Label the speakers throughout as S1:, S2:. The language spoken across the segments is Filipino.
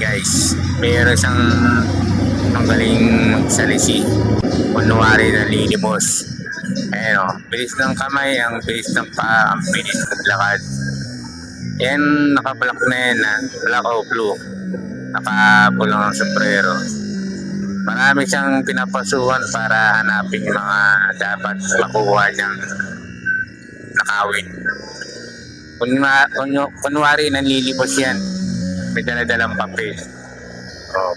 S1: Guys, mayroon isang ang galing magsalisi. Kunwari na linimos. Ayan o, bilis ng kamay, ang bilis ng paa, ang bilis ng lakad. Yan, naka-black na yan ha. Black o blue. Naka-pulang ng sombrero. Marami siyang pinapasuhan para hanapin yung mga dapat makuha niyang nakawin. Kunwari nanlilimos yan, may daladalang papel. O,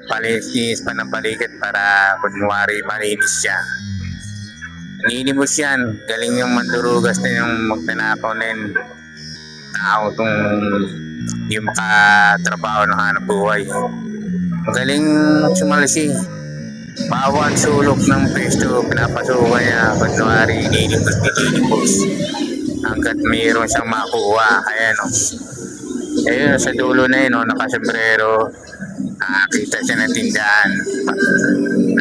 S1: palinis pa ng paligid para kunwari malinis siya. Nanlilimos yan, galing yung mandurugas na yung magnanakaw na yun. Tao itong yung makatrabaho ng hanap buhay. Magaling sumalisi. Bawat sulok ng pesto, pinapasukan niya. Kunwari, nilibos. Hanggat mayroon siyang makuha. Kaya no. Ayun, sa dulo na yun, no, nakasombrero. Nakakita siya ng tindahan.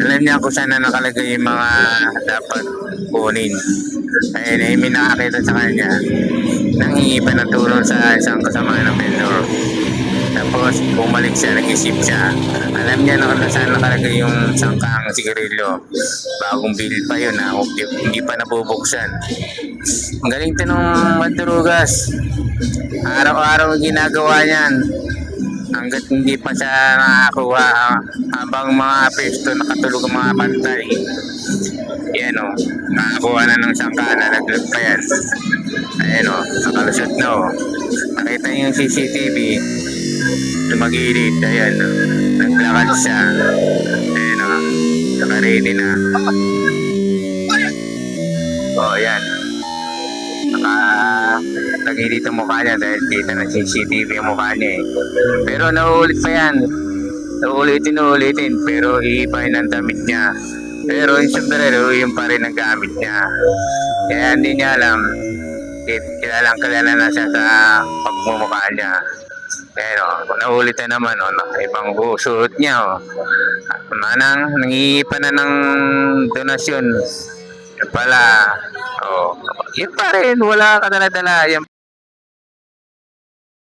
S1: Alam niya kung saan na nakalagay yung mga dapat kunin. Ayun, ay may nakakita sa kanya. Nanghingi pa ng tulong sa isang kasama ng vendor. Tapos bumalik siya, nag-isip siya. Alam niya na kung saan nakalagay yung sangkang sigarilyo. Bagong bill pa yun ha, hindi pa nabubuksan. Ang galing ito ng Mandurugas. Araw-araw ginagawa niyan. Hanggat hindi pa siya nakakuha habang mga pesto nakatulog ang mga bantay. Yan o, nakakuha na ng sangka na naglag pa yan. Ayan o, nakalusot na o. Nakita niyo yung CCTV. Tumagilid, ayan o. Naglakad siya. Ayan o, naka-ready na. O, ayan. Nakatagay dito mukha niya dahil kita na CCTV yung mukha niya eh. Pero nauulit pa yan. Nauulitin, pero iipahin ang damit niya. Pero yung sombrero, yung pa rin ang gamit niya. Kaya hindi niya alam. Kilala na siya sa pagmumukha niya. Pero kung naulit na naman, ibang suot niya. Nangihipan na ng donasyon. Yun pala, yun pa rin, wala ka dala-dala. Yan